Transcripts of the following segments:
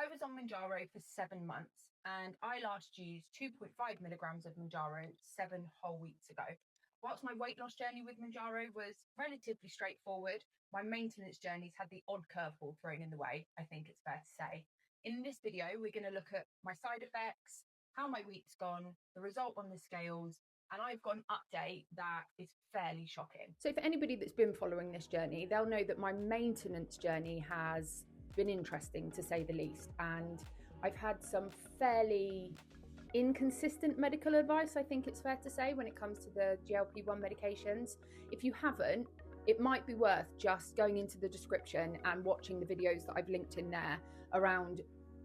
I was on Mounjaro for 7 months and I last used 2.5 milligrams of Mounjaro 7 whole weeks ago. Whilst my weight loss journey with Mounjaro was relatively straightforward, my maintenance journeys had the odd curveball thrown in the way, I think it's fair to say. In this video, we're going to look at my side effects, how my week's gone, the result on the scales, and I've got an update that is fairly shocking. So for anybody that's been following this journey, they'll know that my maintenance journey has been interesting, to say the least, and I've had some fairly inconsistent medical advice, I think it's fair to say, when it comes to the GLP-1 medications. If you haven't, it might be worth just going into the description and watching the videos that I've linked in there around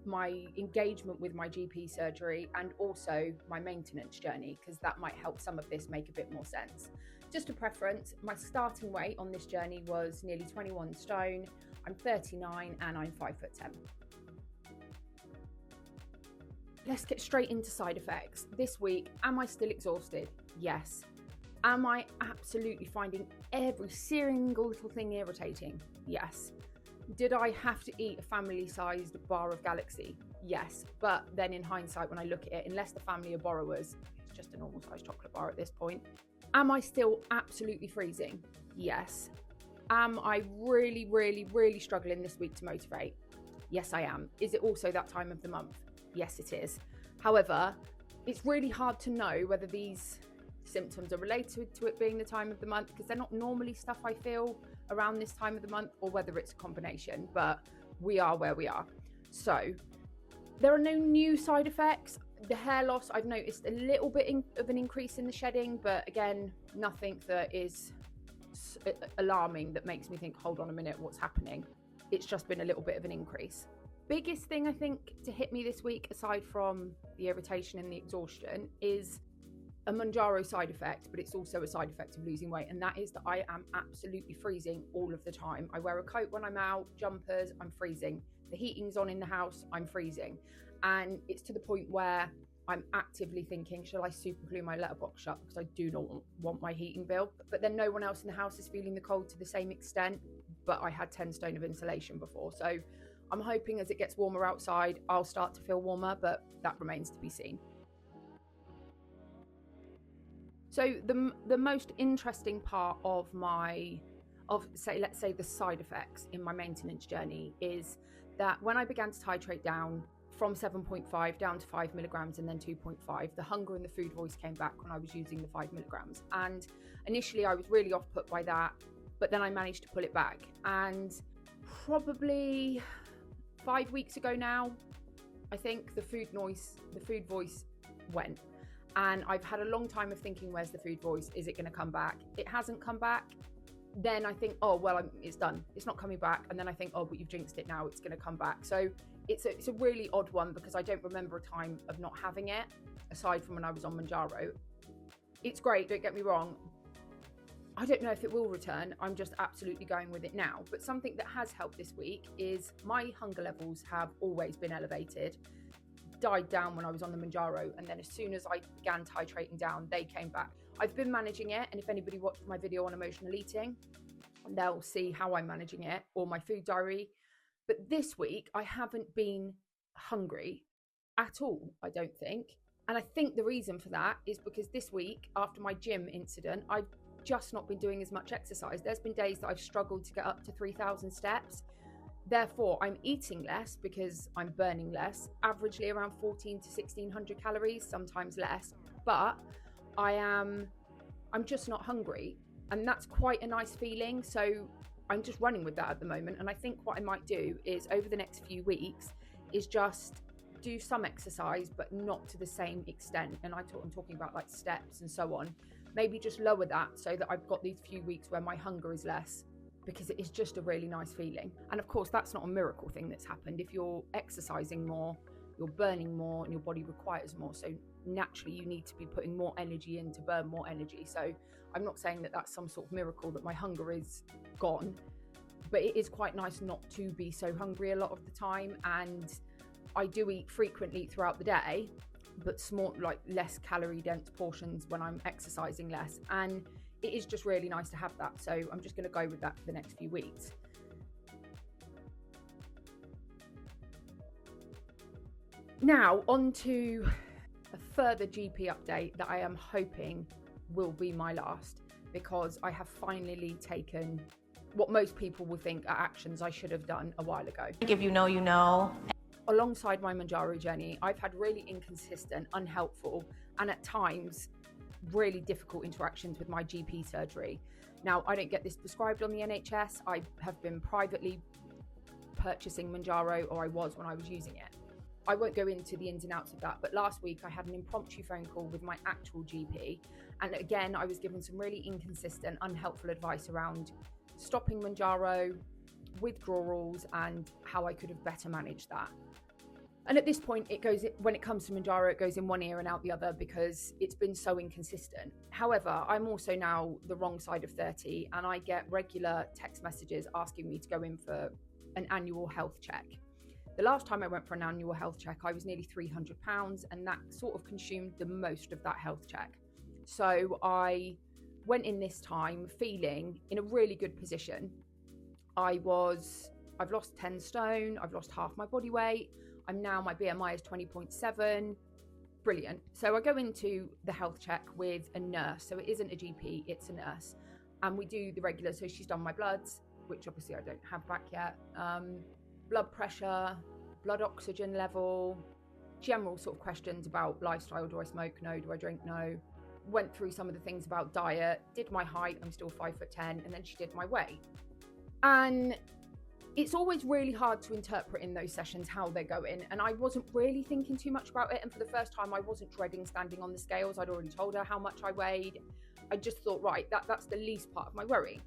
my engagement with my GP surgery and also my maintenance journey, because that might help some of this make a bit more sense. Just a preference, my starting weight on this journey was nearly 21 stone. I'm 39 and I'm 5'10". Let's get straight into side effects. This week, am I still exhausted? Yes. Am I absolutely finding every single little thing irritating? Yes. Did I have to eat a family-sized bar of Galaxy? Yes. But then in hindsight, when I look at it, unless the family are borrowers, it's just a normal sized chocolate bar at this point. Am I still absolutely freezing? Yes. Am I really struggling this week to motivate? Yes, I am. Is it also that time of the month? Yes, it is. However, it's really hard to know whether these symptoms are related to it being the time of the month, because they're not normally stuff I feel around this time of the month, or whether it's a combination, but we are where we are. So there are no new side effects. The hair loss, I've noticed a little bit of an increase in the shedding, but again, nothing that is alarming that makes me think, hold on a minute, what's happening? It's just been a little bit of an increase. Biggest thing I think to hit me this week, aside from the irritation and the exhaustion, is a Mounjaro side effect, but it's also a side effect of losing weight, and that is that I am absolutely freezing all of the time. I wear a coat when I'm out, jumpers, I'm freezing. The heating's on in the house, I'm freezing. And it's to the point where I'm actively thinking, shall I super glue my letterbox shut, because I do not want my heating bill. But then no one else in the house is feeling the cold to the same extent, but I had 10 stone of insulation before. So I'm hoping as it gets warmer outside, I'll start to feel warmer, but that remains to be seen. So the most interesting part of let's say the side effects in my maintenance journey is that when I began to titrate down from 7.5 down to 5 milligrams and then 2.5, the hunger and the food voice came back when I was using the 5 milligrams. And initially I was really off put by that, but then I managed to pull it back. And probably 5 weeks ago now, I think the food voice went. And I've had a long time of thinking, where's the food voice? Is it going to come back? It hasn't come back. Then I think, oh, well, it's done. It's not coming back. And then I think, oh, but you've jinxed it now. It's going to come back. So it's a really odd one, because I don't remember a time of not having it, aside from when I was on Mounjaro. It's great, don't get me wrong. I don't know if it will return. I'm just absolutely going with it now. But something that has helped this week is my hunger levels have always been elevated. Died down when I was on the Mounjaro, and then as soon as I began titrating down, they came back. I've been managing it, and if anybody watched my video on emotional eating, they'll see how I'm managing it, or my food diary. But this week I haven't been hungry at all, I don't think. And I think the reason for that is because this week, after my gym incident, I've just not been doing as much exercise. There's been days that I've struggled to get up to 3,000 steps. Therefore, I'm eating less because I'm burning less, averagely around 14 to 1,600 calories, sometimes less. But I'm just not hungry. And that's quite a nice feeling. So I'm just running with that at the moment. And I think what I might do is, over the next few weeks, is just do some exercise, but not to the same extent. And I'm talking about like steps and so on. Maybe just lower that so that I've got these few weeks where my hunger is less, because it is just a really nice feeling. And of course, that's not a miracle thing that's happened. If you're exercising more, you're burning more and your body requires more. So naturally, you need to be putting more energy in to burn more energy. So I'm not saying that that's some sort of miracle that my hunger is gone, but it is quite nice not to be so hungry a lot of the time. And I do eat frequently throughout the day, but small, like less calorie dense portions when I'm exercising less. And it is just really nice to have that. So I'm just going to go with that for the next few weeks. Now, on to a further GP update that I am hoping will be my last, because I have finally taken what most people will think are actions I should have done a while ago. If you know, you know. Alongside my Mounjaro journey, I've had really inconsistent, unhelpful, and at times really difficult interactions with my GP surgery. Now, I don't get this prescribed on the NHS. I have been privately purchasing Mounjaro, or I was when I was using it. I won't go into the ins and outs of that, but last week I had an impromptu phone call with my actual GP. And again, I was given some really inconsistent, unhelpful advice around stopping Mounjaro, withdrawals, and how I could have better managed that. And at this point, when it comes to Mounjaro, it goes in one ear and out the other because it's been so inconsistent. However, I'm also now the wrong side of 30, and I get regular text messages asking me to go in for an annual health check. The last time I went for an annual health check, I was nearly £300, and that sort of consumed the most of that health check. So I went in this time feeling in a really good position. I've lost 10 stone, I've lost half my body weight. My BMI is 20.7, brilliant. So I go into the health check with a nurse. So it isn't a GP, it's a nurse. And we do the regular, so she's done my bloods, which obviously I don't have back yet. Blood pressure, blood oxygen level, general sort of questions about lifestyle. Do I smoke? No. Do I drink? No. Went through some of the things about diet, did my height, I'm still 5'10", and then she did my weight. And it's always really hard to interpret in those sessions how they're going. And I wasn't really thinking too much about it. And for the first time, I wasn't dreading standing on the scales. I'd already told her how much I weighed. I just thought, right, that's the least part of my worry.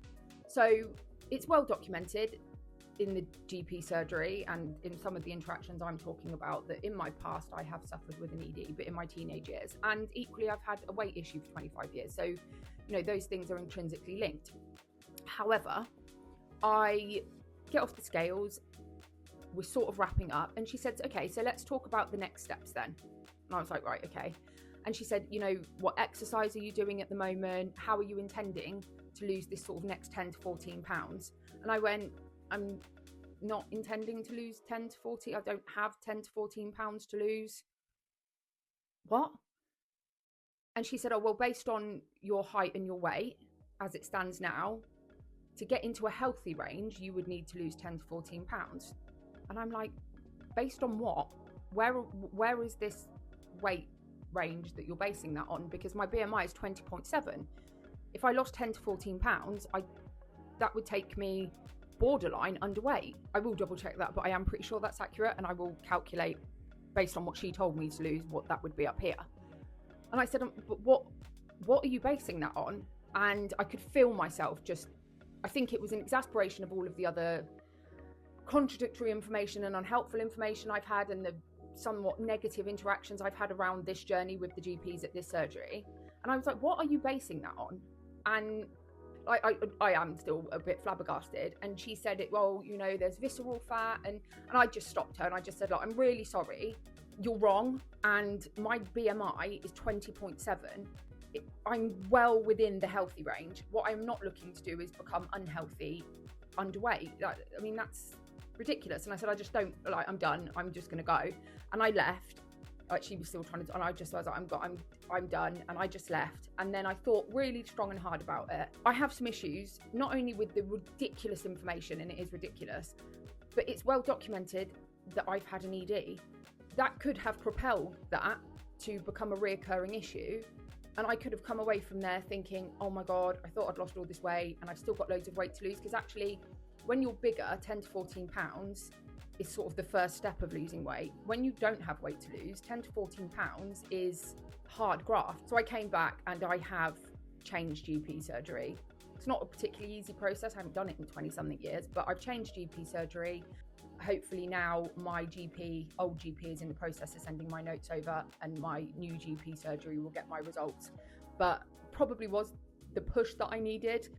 So it's well documented in the GP surgery and in some of the interactions I'm talking about that in my past, I have suffered with an ED, but in my teenage years. And equally, I've had a weight issue for 25 years. So, those things are intrinsically linked. However, I get off the scales, we're sort of wrapping up, and she said, okay, so let's talk about the next steps then. And I was like, right, okay. And she said, what exercise are you doing at the moment? How are you intending to lose this sort of next 10 to 14 pounds? And I went, I'm not intending to lose 10 to 14. I don't have 10 to 14 pounds to lose. What? And she said, oh, well, based on your height and your weight, as it stands now, to get into a healthy range, you would need to lose 10 to 14 pounds. And I'm like, based on what? Where is this weight range that you're basing that on? Because my BMI is 20.7. If I lost 10 to 14 pounds, that would take me borderline underweight. I will double check that, but I am pretty sure that's accurate, and I will calculate based on what she told me to lose what that would be up here. And I said, but what are you basing that on? And I could feel myself I think it was an exasperation of all of the other contradictory information and unhelpful information I've had, and the somewhat negative interactions I've had around this journey with the GPs at this surgery. And I was like, what are you basing that on? And I am still a bit flabbergasted. And she said, there's visceral fat. And I just stopped her and I just said, look, I'm really sorry. You're wrong. And my BMI is 20.7. I'm well within the healthy range. What I'm not looking to do is become unhealthy, underweight. That's ridiculous. And I said, I just don't, I'm done. I'm just going to go. And I left. She was still trying to, and I was like, I'm done. And I just left. And then I thought really strong and hard about it. I have some issues, not only with the ridiculous information, and it is ridiculous, but it's well documented that I've had an ED. That could have propelled that to become a reoccurring issue. And I could have come away from there thinking, oh my God, I thought I'd lost all this weight and I've still got loads of weight to lose. Because actually, when you're bigger, 10 to 14 pounds is sort of the first step of losing weight. When you don't have weight to lose, 10 to 14 pounds is hard graft. So I came back and I have changed GP surgery. It's not a particularly easy process. I haven't done it in 20 something years, but I've changed GP surgery. Hopefully now my old GP is in the process of sending my notes over, and my new GP surgery will get my results. But probably was the push that I needed.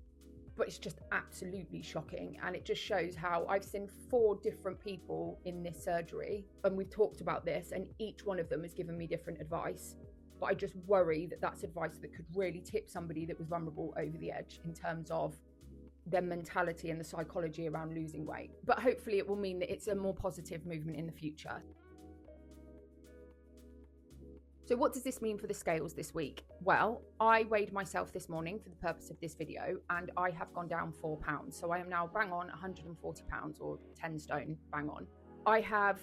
But it's just absolutely shocking. And it just shows how I've seen 4 different people in this surgery, and we've talked about this, and each one of them has given me different advice. But I just worry that that's advice that could really tip somebody that was vulnerable over the edge in terms of their mentality and the psychology around losing weight. But hopefully it will mean that it's a more positive movement in the future. So what does this mean for the scales this week? Well, I weighed myself this morning for the purpose of this video, and I have gone down 4 pounds. So I am now bang on 140 pounds, or 10 stone bang on. I have,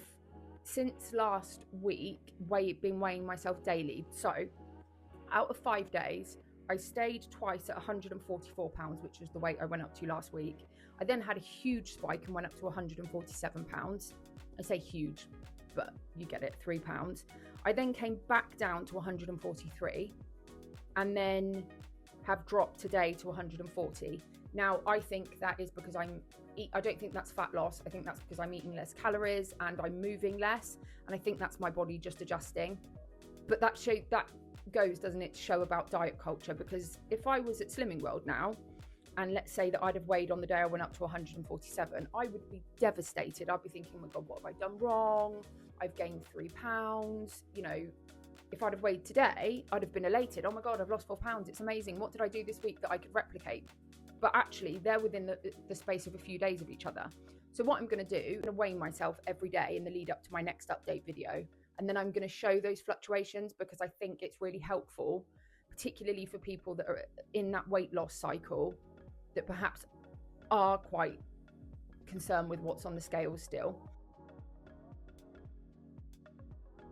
since last week, been weighing myself daily. So out of 5 days, I stayed twice at 144 pounds, which was the weight I went up to last week. I then had a huge spike and went up to 147 pounds. I say huge, but you get it, 3 pounds. I then came back down to 143 and then have dropped today to 140. Now, I think that is because I don't think that's fat loss. I think that's because I'm eating less calories and I'm moving less. And I think that's my body just adjusting. But that goes, doesn't it, to show about diet culture? Because if I was at Slimming World now, and let's say that I'd have weighed on the day I went up to 147, I would be devastated. I'd be thinking, oh my God, what have I done wrong? I've gained 3 pounds. You know, if I'd have weighed today, I'd have been elated. Oh my God, I've lost 4 pounds. It's amazing. What did I do this week that I could replicate? But actually, they're within the space of a few days of each other. So what I'm going to do, I'm going to weigh myself every day in the lead up to my next update video. And then I'm going to show those fluctuations, because I think it's really helpful, particularly for people that are in that weight loss cycle, that perhaps are quite concerned with what's on the scales still.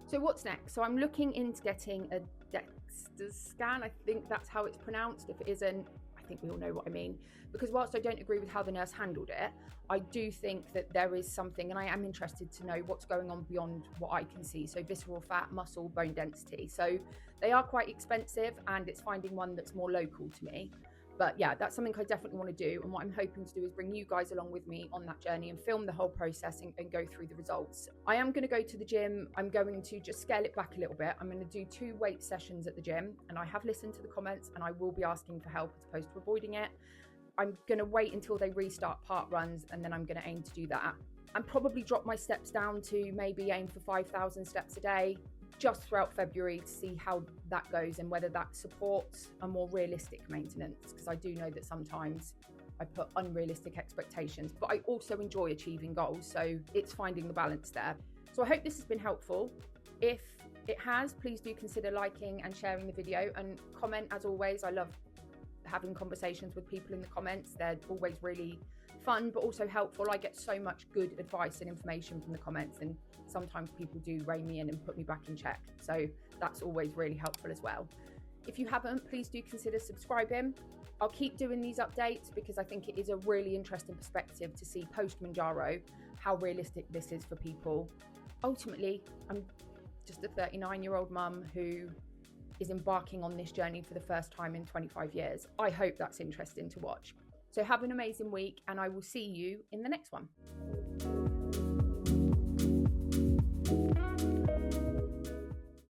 So what's next? So I'm looking into getting a DEXA scan. I think that's how it's pronounced. If it isn't, I think we all know what I mean. Because whilst I don't agree with how the nurse handled it, I do think that there is something, and I am interested to know what's going on beyond what I can see. So visceral fat, muscle, bone density. So they are quite expensive, and it's finding one that's more local to me. But yeah, that's something I definitely want to do. And what I'm hoping to do is bring you guys along with me on that journey and film the whole process and go through the results. I am going to go to the gym. I'm going to just scale it back a little bit. I'm going to do 2 weight sessions at the gym, and I have listened to the comments, and I will be asking for help as opposed to avoiding it. I'm going to wait until they restart part runs, and then I'm going to aim to do that. And probably drop my steps down to maybe aim for 5,000 steps a day, just throughout February, to see how that goes and whether that supports a more realistic maintenance, because I do know that sometimes I put unrealistic expectations, but I also enjoy achieving goals, so it's finding the balance there. So I hope this has been helpful. If it has, please do consider liking and sharing the video, and comment. As always, I love having conversations with people in the comments. They're always really fun, but also helpful. I get so much good advice and information from the comments, and sometimes people do rein me in and put me back in check. So that's always really helpful as well. If you haven't, please do consider subscribing. I'll keep doing these updates because I think it is a really interesting perspective to see post Mounjaro how realistic this is for people. Ultimately, I'm just a 39-year-old mum who is embarking on this journey for the first time in 25 years. I hope that's interesting to watch. So have an amazing week, and I will see you in the next one.